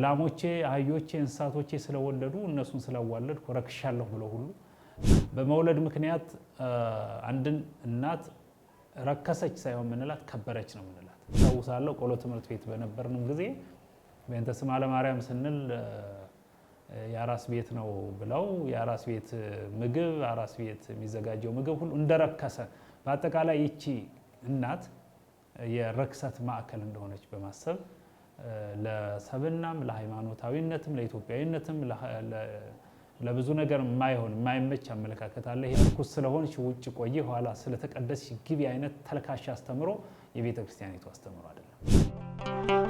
ላሞቼ አህዮቼ እንስሳቶቼ ስለወለዱ እነሱን ስላዋለድኩ ረክሻለሁ ብለው ሁሉ በመውለድ ምክንያት አንድን እናት ረከሰች ሳይሆን ምንላት ከበረች ነው ምንላት። ታውሳለሁ ቆሎ ትምህርት ቤት በነበርንም ጊዜ በእንተ ስማ ለማርያም ስንል የአራስ ቤት ነው ብለው የአራስ ቤት ምግብ አራስ ቤት የሚዘጋጀው ምግብ ሁሉ እንደረከሰ በአጠቃላይ ይቺ እናት የረክሰት ማዕከል እንደሆነች በማሰብ ለሰብናም ለሃይማኖታዊነትም ለኢትዮጵያዊነትም ለብዙ ነገር የማይመች አመለካከት አለ። ይሄ ርኩስ ስለሆንሽ ውጭ ቆይ ኋላ ስለተቀደስሽ ግቢ አይነት ተልካሻ አስተምሮ የቤተ ክርስቲያኒቱ አስተምሮ አይደለም።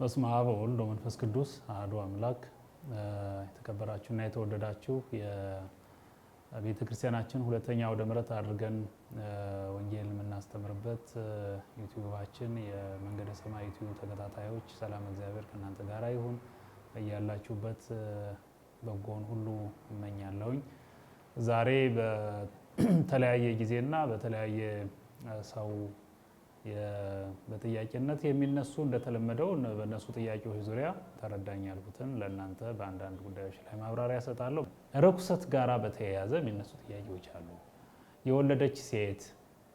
በስመ አብ ወወልድ ወመንፈስ ቅዱስ አሐዱ አምላክ። የተከበራችሁና የተወደዳችሁ የቤተ ክርስቲያናችን ሁለተኛ አውደ ምሕረት አድርገን ወንጌል የምናስተምርበት ዩቲዩባችን የመንገደ ሰማይ ዩቲዩብ ተከታታዮች ሰላም እግዚአብሔር ከእናንተ ጋር ይሁን። በያላችሁበት በጎን ሁሉ እመኛለሁኝ። ዛሬ በተለያየ ጊዜና በተለያየ ሰው በጥያቄነት የሚነሱ እንደተለመደው በእነሱ ጥያቄዎች ዙሪያ ተረዳኝ ያልኩትን ለእናንተ በአንዳንድ ጉዳዮች ላይ ማብራሪያ እሰጣለሁ። ርኩሰት ጋራ በተያያዘ የሚነሱ ጥያቄዎች አሉ። የወለደች ሴት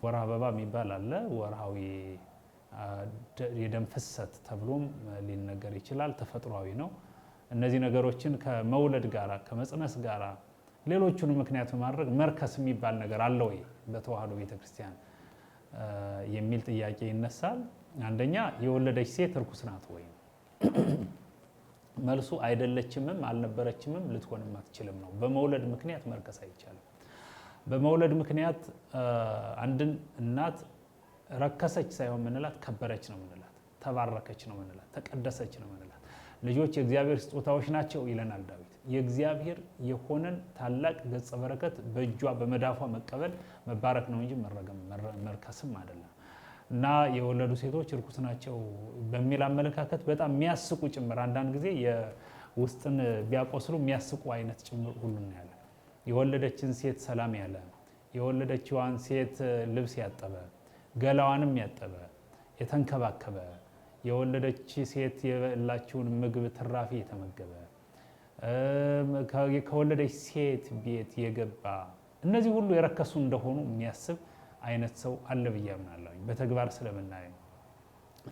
ወርሃ አበባ የሚባል አለ። ወርሃዊ የደም ፍሰት ተብሎም ሊነገር ይችላል። ተፈጥሯዊ ነው። እነዚህ ነገሮችን ከመውለድ ጋራ ከመጽነስ ጋራ ሌሎቹን ምክንያት በማድረግ መርከስ የሚባል ነገር አለ ወይ በተዋህዶ ቤተክርስቲያን የሚል ጥያቄ ይነሳል። አንደኛ የወለደች ሴት ርኩስ ናት ወይ? መልሱ አይደለችምም አልነበረችምም ልትሆንም አትችልም ነው። በመውለድ ምክንያት መርከስ አይቻልም። በመውለድ ምክንያት አንድን እናት ረከሰች ሳይሆን ምንላት ከበረች ነው ምንላት፣ ተባረከች ነው ምንላት፣ ተቀደሰች ነው ምንላት። ልጆች የእግዚአብሔር ስጦታዎች ናቸው ይለናል ዳዊት። የእግዚአብሔር የሆነን ታላቅ ገጸ በረከት በእጇ በመዳፏ መቀበል መባረክ ነው እንጂ መርከስም አይደለም። እና የወለዱ ሴቶች ርኩስ ናቸው በሚል አመለካከት በጣም የሚያስቁ ጭምር አንዳንድ ጊዜ የውስጥን ቢያቆስሉ የሚያስቁ አይነት ጭምር ሁሉ ያለ የወለደችን ሴት ሰላም ያለ የወለደችዋን ሴት ልብስ ያጠበ ገላዋንም ያጠበ የተንከባከበ የወለደች ሴት የበላችውን ምግብ ትራፊ የተመገበ ከወለደች ሴት ቤት የገባ እነዚህ ሁሉ የረከሱ እንደሆኑ የሚያስብ አይነት ሰው አለ ብዬ አምናለሁ በተግባር ስለምናየው።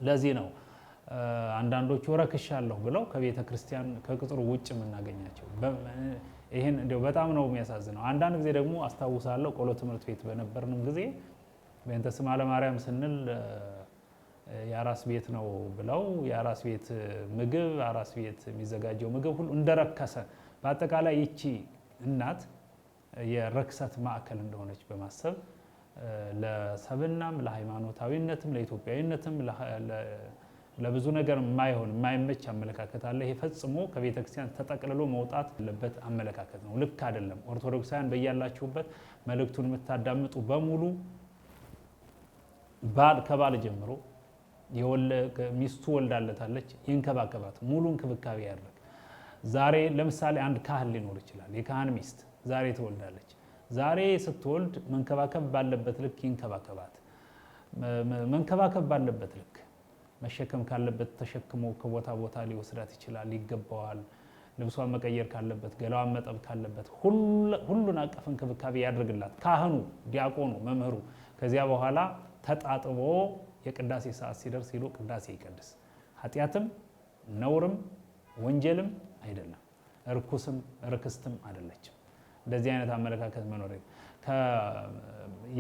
ለዚህ ነው አንዳንዶቹ ረክሻለሁ ብለው ከቤተ ክርስቲያን ከቅጥሩ ውጭ የምናገኛቸው። ይሄን እንደው በጣም ነው የሚያሳዝነው። አንዳንድ ጊዜ ደግሞ አስታውሳለሁ ቆሎ ትምህርት ቤት በነበርንም ጊዜ በእንተ ስማ ለማርያም ስንል የአራስ ቤት ነው ብለው የአራስ ቤት ምግብ አራስ ቤት የሚዘጋጀው ምግብ ሁሉ እንደረከሰ በአጠቃላይ ይቺ እናት የረክሰት ማዕከል እንደሆነች በማሰብ ለሰብናም ለሃይማኖታዊነትም ለኢትዮጵያዊነትም ለብዙ ነገር የማይመች አመለካከት አለ። ይሄ ፈጽሞ ከቤተ ክርስቲያን ተጠቅልሎ መውጣት ያለበት አመለካከት ነው። ልክ አይደለም። ኦርቶዶክሳውያን በያላችሁበት መልእክቱን የምታዳምጡ በሙሉ ከባል ጀምሮ ሚስቱ ወልዳለታለች ይንከባከባት፣ ሙሉ እንክብካቤ ያደርግ። ዛሬ ለምሳሌ አንድ ካህን ሊኖር ይችላል። የካህን ሚስት ዛሬ ትወልዳለች። ዛሬ ስትወልድ መንከባከብ ባለበት ልክ ይንከባከባት። መንከባከብ ባለበት ልክ መሸከም ካለበት ተሸክሞ ከቦታ ቦታ ሊወስዳት ይችላል፣ ይገባዋል። ልብሷን መቀየር ካለበት ገላዋን መጠብ ካለበት ሁሉን አቀፍ እንክብካቤ ያድርግላት ካህኑ፣ ዲያቆኑ፣ መምህሩ። ከዚያ በኋላ ተጣጥቦ የቅዳሴ ሰዓት ሲደርስ ሄዶ ቅዳሴ ይቀድስ። ኃጢአትም ነውርም ወንጀልም አይደለም፣ ርኩስም ርክስትም አይደለችም። እንደዚህ አይነት አመለካከት መኖር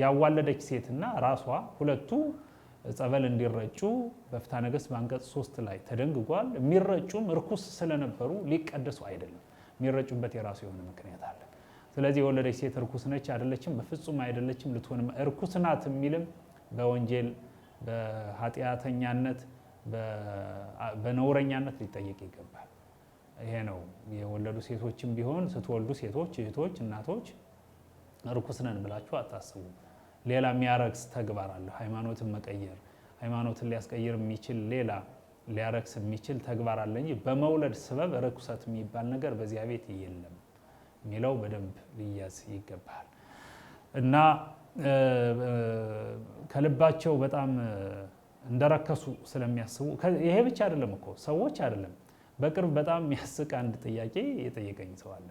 ያዋለደች ሴትና ራሷ ሁለቱ ጸበል እንዲረጩ በፍትሐ ነገሥት በአንቀጽ 3 ላይ ተደንግጓል። የሚረጩም ርኩስ ስለነበሩ ሊቀደሱ አይደለም። የሚረጩበት የራሱ የሆነ ምክንያት አለ። ስለዚህ የወለደች ሴት ርኩስ ነች አይደለችም? በፍጹም አይደለችም። ልትሆንም ርኩስ ናት የሚልም በወንጀል በኃጢአተኛነት በነውረኛነት ሊጠየቅ ይገባል። ይሄ ነው። የወለዱ ሴቶችም ቢሆን ስትወልዱ ሴቶች እህቶች እናቶች ርኩስ ነን ብላችሁ አታስቡ። ሌላ የሚያረክስ ተግባር አለ። ሃይማኖትን መቀየር ሃይማኖትን ሊያስቀይር የሚችል ሌላ ሊያረክስ የሚችል ተግባር አለ እንጂ በመውለድ ስበብ ርኩሰት የሚባል ነገር በዚያ ቤት የለም የሚለው በደንብ ሊያዝ ይገባል። እና ከልባቸው በጣም እንደረከሱ ስለሚያስቡ ይሄ ብቻ አይደለም እኮ ሰዎች አይደለም። በቅርብ በጣም የሚያስቅ አንድ ጥያቄ የጠየቀኝ ሰው አለ።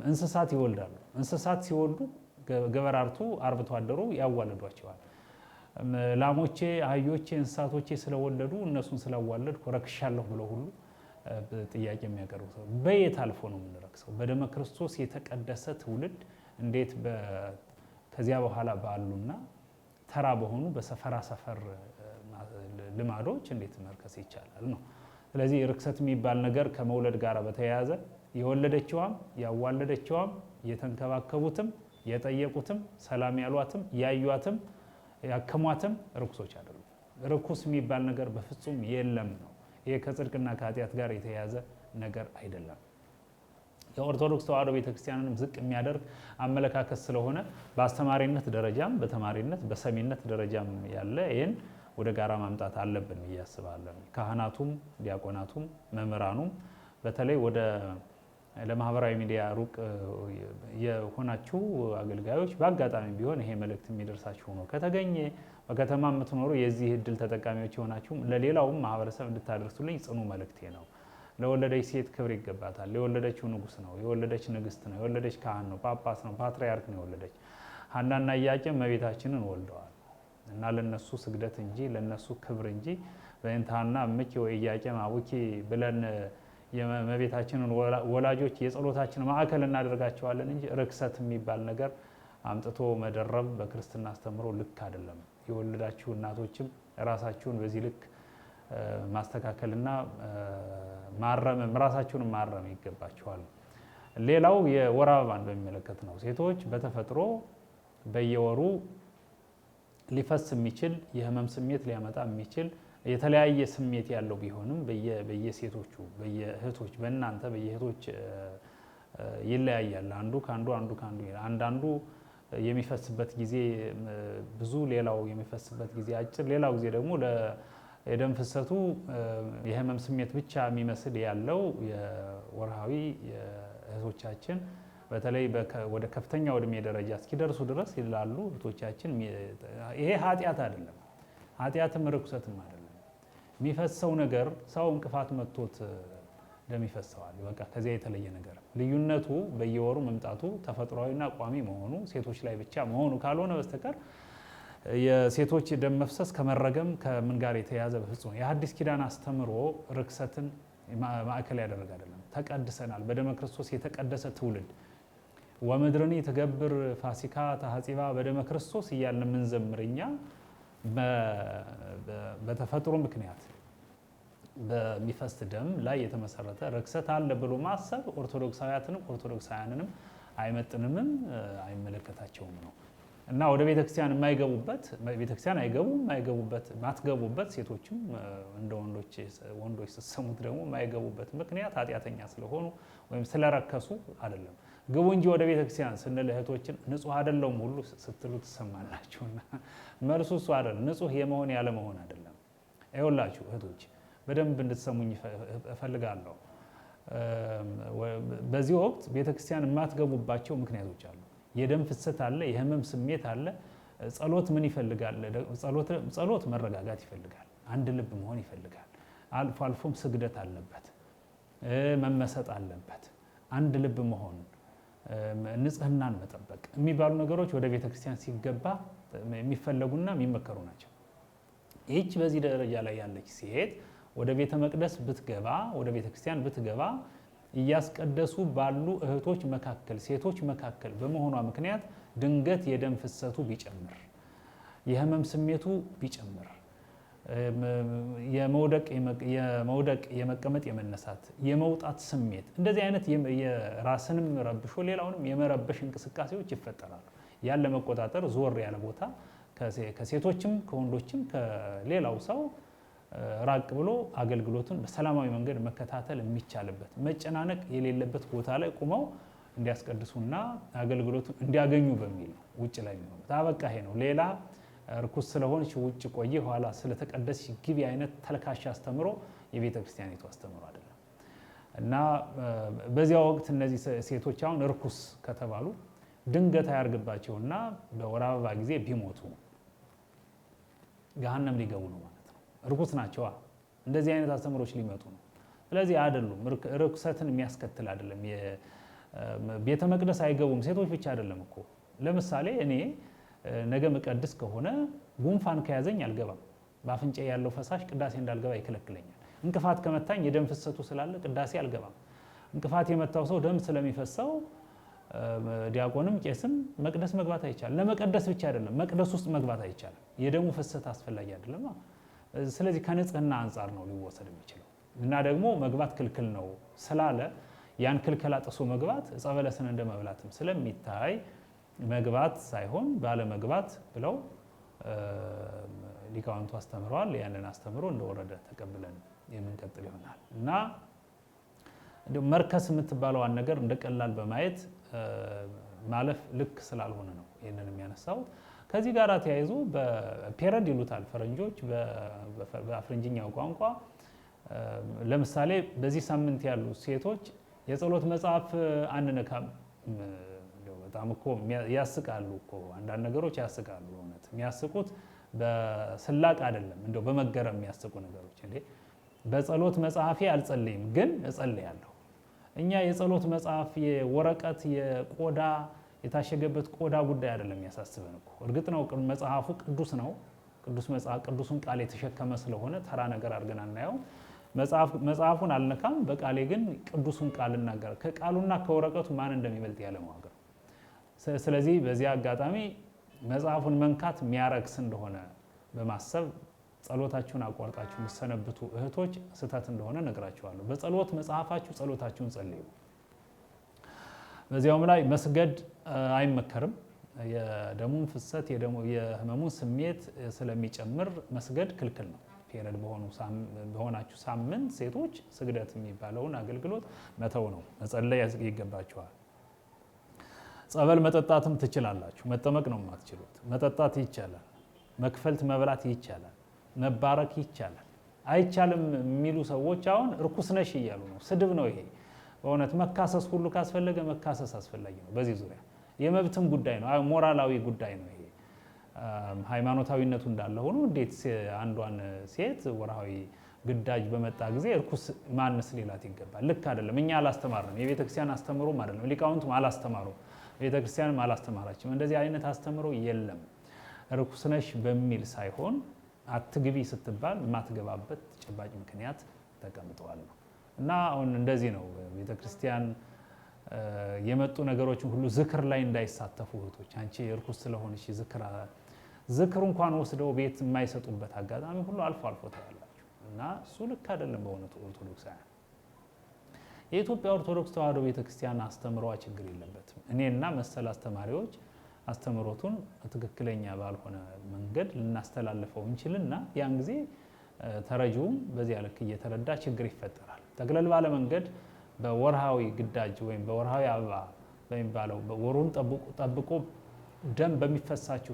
እንስሳት ይወልዳሉ። እንስሳት ሲወልዱ ገበራርቱ አርብቶ አደሩ ያዋልዷቸዋል። ላሞቼ፣ አህዮቼ፣ እንስሳቶቼ ስለወለዱ እነሱን ስላዋለድኩ ረክሻለሁ ብለው ሁሉ ጥያቄ የሚያቀርቡ ሰው በየት አልፎ ነው የምንረክሰው? በደመ ክርስቶስ የተቀደሰ ትውልድ እንዴት ከዚያ በኋላ ባሉና ተራ በሆኑ በሰፈራ ሰፈር ልማዶች እንዴት መርከስ ይቻላል ነው። ስለዚህ ርክሰት የሚባል ነገር ከመውለድ ጋር በተያያዘ የወለደችዋም ያዋለደችዋም የተንከባከቡትም የጠየቁትም ሰላም ያሏትም ያዩዋትም ያከሟትም ርኩሶች አይደሉም። ርኩስ የሚባል ነገር በፍጹም የለም ነው። ይሄ ከጽድቅና ከኃጢአት ጋር የተያያዘ ነገር አይደለም። የኦርቶዶክስ ተዋሕዶ ቤተክርስቲያንንም ዝቅ የሚያደርግ አመለካከት ስለሆነ በአስተማሪነት ደረጃም በተማሪነት በሰሚነት ደረጃም ያለ ይህን ወደ ጋራ ማምጣት አለብን ብዬ አስባለሁ። ካህናቱም ዲያቆናቱም መምህራኑም በተለይ ወደ ለማህበራዊ ሚዲያ ሩቅ የሆናችሁ አገልጋዮች በአጋጣሚ ቢሆን ይሄ መልእክት የሚደርሳችሁ ሆኖ ከተገኘ በከተማ የምትኖሩ የዚህ እድል ተጠቃሚዎች የሆናችሁ ለሌላውም ማህበረሰብ እንድታደርሱልኝ ጽኑ መልእክቴ ነው። ለወለደች ሴት ክብር ይገባታል። የወለደችው ንጉሥ ነው፣ የወለደች ንግስት ነው፣ የወለደች ካህን ነው፣ ጳጳስ ነው፣ ፓትርያርክ ነው የወለደች። ሐናና ኢያቄም እመቤታችንን ወልደዋል እና ለነሱ ስግደት እንጂ ለነሱ ክብር እንጂ በእንተ ሐና እምኪ ወኢያቄም አቡኪ ብለን የእመቤታችንን ወላጆች የጸሎታችን ማዕከል እናደርጋቸዋለን እንጂ ርክሰት የሚባል ነገር አምጥቶ መደረብ በክርስትና አስተምሮ ልክ አይደለም። የወለዳችሁ እናቶችም ራሳችሁን በዚህ ልክ ማስተካከልና ማረም ራሳችሁን ማረም ይገባችኋል። ሌላው የወር አበባን በሚመለከት ነው። ሴቶች በተፈጥሮ በየወሩ ሊፈስ የሚችል የህመም ስሜት ሊያመጣ የሚችል የተለያየ ስሜት ያለው ቢሆንም በየሴቶቹ በየእህቶች በእናንተ በየእህቶች ይለያያል። አንዱ ካንዱ አንዱ ካንዱ አንዳንዱ የሚፈስበት ጊዜ ብዙ፣ ሌላው የሚፈስበት ጊዜ አጭር፣ ሌላው ጊዜ ደግሞ የደም ፍሰቱ የህመም ስሜት ብቻ የሚመስል ያለው የወርሃዊ እህቶቻችን በተለይ ወደ ከፍተኛ ዕድሜ ደረጃ እስኪደርሱ ድረስ ይላሉ እህቶቻችን። ይሄ ኃጢአት አይደለም፣ ኃጢአትም ርኩሰትም አይደለም። የሚፈሰው ነገር ሰው እንቅፋት መጥቶት ደም ይፈሰዋል። በቃ ከዚያ የተለየ ነገር ልዩነቱ በየወሩ መምጣቱ ተፈጥሯዊና ቋሚ መሆኑ ሴቶች ላይ ብቻ መሆኑ ካልሆነ በስተቀር የሴቶች ደም መፍሰስ ከመረገም ከምን ጋር የተያያዘ በፍጹም የሐዲስ ኪዳን አስተምሮ ርክሰትን ማዕከል ያደረገ አይደለም። ተቀድሰናል። በደመ ክርስቶስ የተቀደሰ ትውልድ ወምድርኒ ትገብር ፋሲካ ተሐጺባ በደመ ክርስቶስ እያልን የምንዘምር እኛ በተፈጥሮ ምክንያት በሚፈስ ደም ላይ የተመሰረተ ርክሰት አለ ብሎ ማሰብ ኦርቶዶክሳውያንንም አይመጥንምም አይመለከታቸውም ነው እና ወደ ቤተክርስቲያን የማይገቡበት ቤተክርስቲያን ማትገቡበት ሴቶችም እንደ ወንዶች ስትሰሙት ደግሞ የማይገቡበት ምክንያት ኃጢአተኛ ስለሆኑ ወይም ስለረከሱ አይደለም። ግቡ እንጂ ወደ ቤተክርስቲያን ስንል እህቶችን ንጹህ አይደለውም ሁሉ ስትሉ ትሰማላችሁና መልሱ እሱ አይደለም። ንጹህ የመሆን ያለ መሆን አይደለም። ይኸውላችሁ እህቶች በደንብ እንድትሰሙኝ እፈልጋለሁ። በዚህ ወቅት ቤተክርስቲያን የማትገቡባቸው ምክንያቶች አሉ። የደም ፍሰት አለ፣ የህመም ስሜት አለ። ጸሎት ምን ይፈልጋል? ጸሎት መረጋጋት ይፈልጋል፣ አንድ ልብ መሆን ይፈልጋል። አልፎ አልፎም ስግደት አለበት፣ መመሰጥ አለበት፣ አንድ ልብ መሆን፣ ንጽህናን መጠበቅ የሚባሉ ነገሮች ወደ ቤተክርስቲያን ሲገባ የሚፈለጉና የሚመከሩ ናቸው። ይህች በዚህ ደረጃ ላይ ያለች ሴት ወደ ቤተ መቅደስ ብትገባ ወደ ቤተክርስቲያን ብትገባ እያስቀደሱ ባሉ እህቶች መካከል ሴቶች መካከል በመሆኗ ምክንያት ድንገት የደም ፍሰቱ ቢጨምር፣ የህመም ስሜቱ ቢጨምር፣ የመውደቅ የመቀመጥ የመነሳት የመውጣት ስሜት እንደዚህ አይነት የራስንም ረብሾ ሌላውንም የመረበሽ እንቅስቃሴዎች ይፈጠራሉ። ያን ለመቆጣጠር ዞር ያለ ቦታ ከሴቶችም ከወንዶችም ከሌላው ሰው ራቅ ብሎ አገልግሎቱን በሰላማዊ መንገድ መከታተል የሚቻልበት መጨናነቅ የሌለበት ቦታ ላይ ቆመው እንዲያስቀድሱና አገልግሎቱን እንዲያገኙ በሚል ነው ውጭ ላይ የሚሆኑት። አበቃ ይሄ ነው። ሌላ ርኩስ ስለሆንሽ ውጭ ቆይ ኋላ ስለተቀደስሽ ግቢ አይነት ተልካሽ አስተምሮ የቤተ ክርስቲያኒቱ አስተምሮ አይደለም። እና በዚያ ወቅት እነዚህ ሴቶች አሁን ርኩስ ከተባሉ ድንገት አያርግባቸውና በወር አበባ ጊዜ ቢሞቱ ገሃነም ሊገቡ ነው ማለት ነው። ርኩስ ናቸዋ። እንደዚህ አይነት አስተምሮች ሊመጡ ነው። ስለዚህ አይደሉም። ርኩሰትን የሚያስከትል አይደለም። ቤተ መቅደስ አይገቡም ሴቶች ብቻ አይደለም እኮ። ለምሳሌ እኔ ነገ መቀድስ ከሆነ ጉንፋን ከያዘኝ አልገባም። በአፍንጫ ያለው ፈሳሽ ቅዳሴ እንዳልገባ ይከለክለኛል። እንቅፋት ከመታኝ የደም ፍሰቱ ስላለ ቅዳሴ አልገባም። እንቅፋት የመታው ሰው ደም ስለሚፈሰው ዲያቆንም ቄስም መቅደስ መግባት አይቻልም። ለመቀደስ ብቻ አይደለም መቅደስ ውስጥ መግባት አይቻልም። የደሙ ፍሰት አስፈላጊ አይደለም። ስለዚህ ከንጽህና አንጻር ነው ሊወሰድ የሚችለው። እና ደግሞ መግባት ክልክል ነው ስላለ ያን ክልከላ ጥሶ መግባት ዕፀ በለስን እንደ መብላትም ስለሚታይ መግባት ሳይሆን ባለመግባት ብለው ሊቃውንቱ አስተምረዋል። ያንን አስተምሮ እንደወረደ ተቀብለን የምንቀጥል ይሆናል። እና እንደው መርከስ የምትባለዋን ነገር እንደቀላል በማየት ማለፍ ልክ ስላልሆነ ነው ይህንን የሚያነሳው። ከዚህ ጋር ተያይዞ በፔረድ ይሉታል ፈረንጆች በአፍረንጅኛው ቋንቋ። ለምሳሌ በዚህ ሳምንት ያሉ ሴቶች የጸሎት መጽሐፍ አንነካም። በጣም እኮ ያስቃሉ እኮ አንዳንድ ነገሮች ያስቃሉ። እውነት የሚያስቁት በስላቅ አይደለም፣ እንደው በመገረም የሚያስቁ ነገሮች። እንዴ በጸሎት መጽሐፌ አልጸልይም ግን እጸልያለሁ። እኛ የጸሎት መጽሐፍ የወረቀት የቆዳ የታሸገበት ቆዳ ጉዳይ አይደለም የሚያሳስበን እኮ። እርግጥ ነው መጽሐፉ ቅዱስ ነው። ቅዱስ መጽሐፍ ቅዱሱን ቃል የተሸከመ ስለሆነ ተራ ነገር አድርገን አናየው። መጽሐፉን አልነካም፣ በቃሌ ግን ቅዱሱን ቃል እናገር። ከቃሉና ከወረቀቱ ማን እንደሚበልጥ ያለ ማወቅ ነው። ስለዚህ በዚህ አጋጣሚ መጽሐፉን መንካት የሚያረክስ እንደሆነ በማሰብ ጸሎታችሁን አቋርጣችሁ የምትሰነብቱ እህቶች ስህተት እንደሆነ ነግራችኋለሁ። በጸሎት መጽሐፋችሁ ጸሎታችሁን ጸልዩ። በዚያውም ላይ መስገድ አይመከርም። የደሙን ፍሰት የህመሙን ስሜት ስለሚጨምር መስገድ ክልክል ነው። ፔሪድ በሆናችሁ ሳምንት ሴቶች ስግደት የሚባለውን አገልግሎት መተው ነው፣ መጸለይ ይገባችኋል። ጸበል መጠጣትም ትችላላችሁ፣ መጠመቅ ነው የማትችሉት። መጠጣት ይቻላል፣ መክፈልት መብላት ይቻላል፣ መባረክ ይቻላል። አይቻልም የሚሉ ሰዎች አሁን እርኩስ ነሽ እያሉ ነው። ስድብ ነው ይሄ። በእውነት መካሰስ ሁሉ ካስፈለገ መካሰስ አስፈላጊ ነው። በዚህ ዙሪያ የመብትም ጉዳይ ነው፣ ሞራላዊ ጉዳይ ነው ይሄ። ሃይማኖታዊነቱ እንዳለ ሆኖ እንዴት አንዷን ሴት ወርሃዊ ግዳጅ በመጣ ጊዜ እርኩስ ማንስ ሊላት ይገባል? ልክ አይደለም። እኛ አላስተማርንም፣ የቤተክርስቲያን አስተምሮም አይደለም፣ ሊቃውንቱም አላስተማሩም፣ ቤተክርስቲያንም አላስተማራችም። እንደዚህ አይነት አስተምሮ የለም። እርኩስ ነሽ በሚል ሳይሆን አትግቢ ስትባል የማትገባበት ተጨባጭ ምክንያት ተቀምጠዋል ነው። እና አሁን እንደዚህ ነው ቤተክርስቲያን የመጡ ነገሮችን ሁሉ ዝክር ላይ እንዳይሳተፉ እህቶች፣ አንቺ እርኩስ ስለሆንሽ ዝክር እንኳን ወስደው ቤት የማይሰጡበት አጋጣሚ ሁሉ አልፎ አልፎ ታያላችሁ። እና እሱ ልክ አይደለም። በእውነቱ ኦርቶዶክሳውያን የኢትዮጵያ ኦርቶዶክስ ተዋሕዶ ቤተክርስቲያን አስተምሯ ችግር የለበትም። እኔና መሰል አስተማሪዎች አስተምሮቱን ትክክለኛ ባልሆነ መንገድ ልናስተላልፈው እንችልና ያን ጊዜ ተረጂውም በዚያ ልክ እየተረዳ ችግር ይፈጠራል። ጠቅለል ባለ መንገድ በወርሃዊ ግዳጅ ወይም በወርሃዊ አበባ በሚባለው ወሩን ጠብቆ ደም በሚፈሳችሁ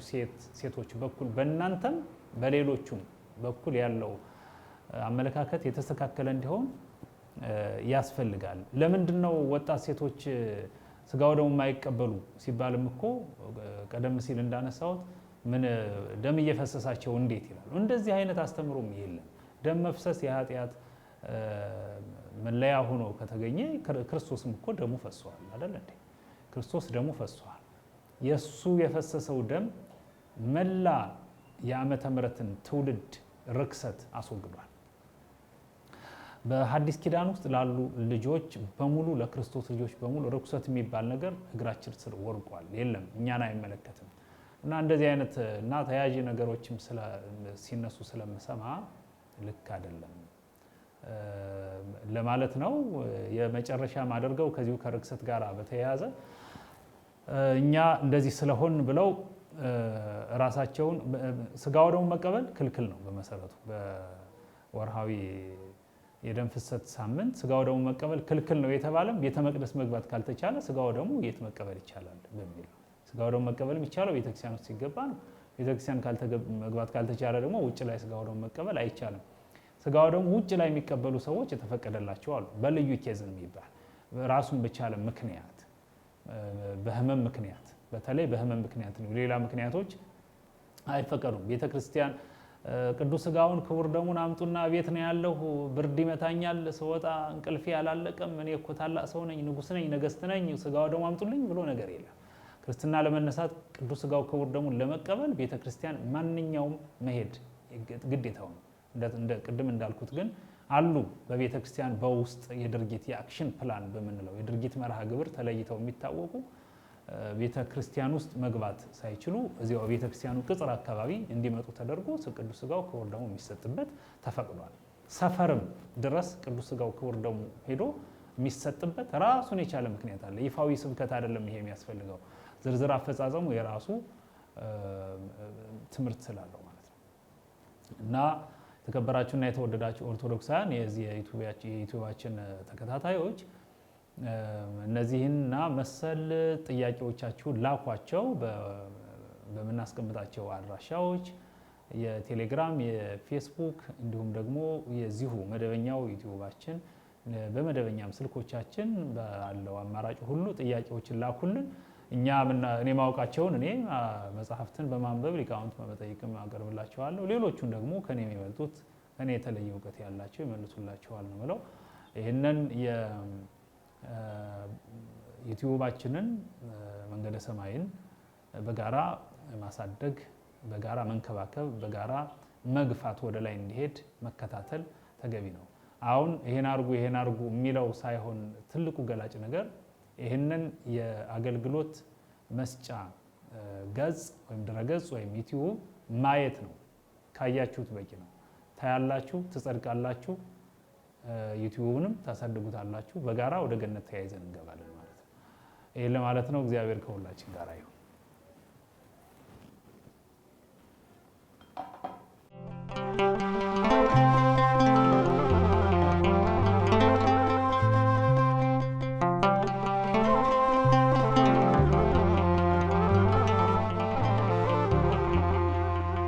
ሴቶች በኩል በእናንተም በሌሎቹም በኩል ያለው አመለካከት የተስተካከለ እንዲሆን ያስፈልጋል። ለምንድን ነው ወጣት ሴቶች ስጋው ደግሞ የማይቀበሉ ሲባልም እኮ ቀደም ሲል እንዳነሳሁት ምን ደም እየፈሰሳቸው እንዴት ይላሉ። እንደዚህ አይነት አስተምሮም የለም። ደም መፍሰስ የኃጢአት መለያ ሆኖ ከተገኘ ክርስቶስም እኮ ደሙ ፈሷል አይደል እንዴ? ክርስቶስ ደሙ ፈሷል። የሱ የፈሰሰው ደም መላ የዓመተ ምሕረትን ትውልድ ርክሰት አስወግዷል። በሐዲስ ኪዳን ውስጥ ላሉ ልጆች በሙሉ ለክርስቶስ ልጆች በሙሉ ርኩሰት የሚባል ነገር እግራችን ስር ወርቋል። የለም፣ እኛን አይመለከትም። እና እንደዚህ አይነት እና ተያያዥ ነገሮችም ሲነሱ ስለምሰማ ልክ አይደለም ለማለት ነው። የመጨረሻ ማደርገው ከዚሁ ከርክሰት ጋር በተያያዘ እኛ እንደዚህ ስለሆን ብለው ራሳቸውን ስጋው ደግሞ መቀበል ክልክል ነው። በመሰረቱ በወርሃዊ የደም ፍሰት ሳምንት ስጋው ደግሞ መቀበል ክልክል ነው የተባለም ቤተ መቅደስ መግባት ካልተቻለ ስጋው ደግሞ የት መቀበል ይቻላል በሚል ነው። ስጋው ደግሞ መቀበል የሚቻለው ቤተክርስቲያን ውስጥ ሲገባ ነው። ቤተክርስቲያን መግባት ካልተቻለ ደግሞ ውጭ ላይ ስጋው ደግሞ መቀበል አይቻልም። ስጋው ደግሞ ውጭ ላይ የሚቀበሉ ሰዎች የተፈቀደላቸው አሉ። በልዩ ኬዝ የሚባል ራሱን በቻለ ምክንያት በህመም ምክንያት በተለይ በህመም ምክንያት ነው። ሌላ ምክንያቶች አይፈቀዱም። ቤተክርስቲያን ቅዱስ ስጋውን ክቡር ደሙን አምጡና ቤት ነው ያለው፣ ብርድ ይመታኛል፣ ስወጣ እንቅልፌ አላለቀም፣ እኔ እኮ ታላቅ ሰው ነኝ፣ ንጉስ ነኝ፣ ነገስት ነኝ፣ ስጋው ደሙ አምጡልኝ ብሎ ነገር የለም። ክርስትና ለመነሳት ቅዱስ ስጋው ክቡር ደሙን ለመቀበል ቤተክርስቲያን ማንኛውም መሄድ ግዴታው ነው። እንደ ቅድም እንዳልኩት ግን አሉ በቤተክርስቲያን በውስጥ የድርጊት የአክሽን ፕላን በምንለው የድርጊት መርሃ ግብር ተለይተው የሚታወቁ ቤተክርስቲያን ውስጥ መግባት ሳይችሉ እዚያው ቤተክርስቲያኑ ቅጽር አካባቢ እንዲመጡ ተደርጎ ቅዱስ ስጋው ክቡር ደሙ የሚሰጥበት ተፈቅዷል። ሰፈርም ድረስ ቅዱስ ስጋው ክቡር ደሙ ሄዶ የሚሰጥበት ራሱን የቻለ ምክንያት አለ። ይፋዊ ስብከት አይደለም ይሄ የሚያስፈልገው፣ ዝርዝር አፈጻጸሙ የራሱ ትምህርት ስላለው ማለት ነው። እና የተከበራችሁና የተወደዳችሁ ኦርቶዶክሳውያን የዚህ የዩቲዩባችን ተከታታዮች እነዚህና መሰል ጥያቄዎቻችሁን ላኳቸው በምናስቀምጣቸው አድራሻዎች የቴሌግራም፣ የፌስቡክ እንዲሁም ደግሞ የዚሁ መደበኛው ዩቲዩባችን በመደበኛም ስልኮቻችን ባለው አማራጭ ሁሉ ጥያቄዎችን ላኩልን። እኔ ማውቃቸውን እኔ መጽሐፍትን በማንበብ ሊቃውንት በመጠየቅም አቀርብላችኋለሁ። ሌሎቹን ደግሞ ከኔ የሚበልጡት ከኔ የተለየ እውቀት ያላቸው ይመልሱላችኋል ነው የምለው። ይህንን ዩቲዩባችንን መንገደ ሰማይን በጋራ ማሳደግ፣ በጋራ መንከባከብ፣ በጋራ መግፋት፣ ወደ ላይ እንዲሄድ መከታተል ተገቢ ነው። አሁን ይሄን አርጉ የሚለው ሳይሆን ትልቁ ገላጭ ነገር ይህንን የአገልግሎት መስጫ ገጽ ወይም ድረገጽ ወይም ዩቲዩብ ማየት ነው። ካያችሁት በቂ ነው። ታያላችሁ፣ ትጸድቃላችሁ፣ ዩቲዩብንም ታሳድጉታላችሁ። በጋራ ወደ ገነት ተያይዘን እንገባለን ማለት ነው። ይሄን ለማለት ነው። እግዚአብሔር ከሁላችን ጋር ይሁን።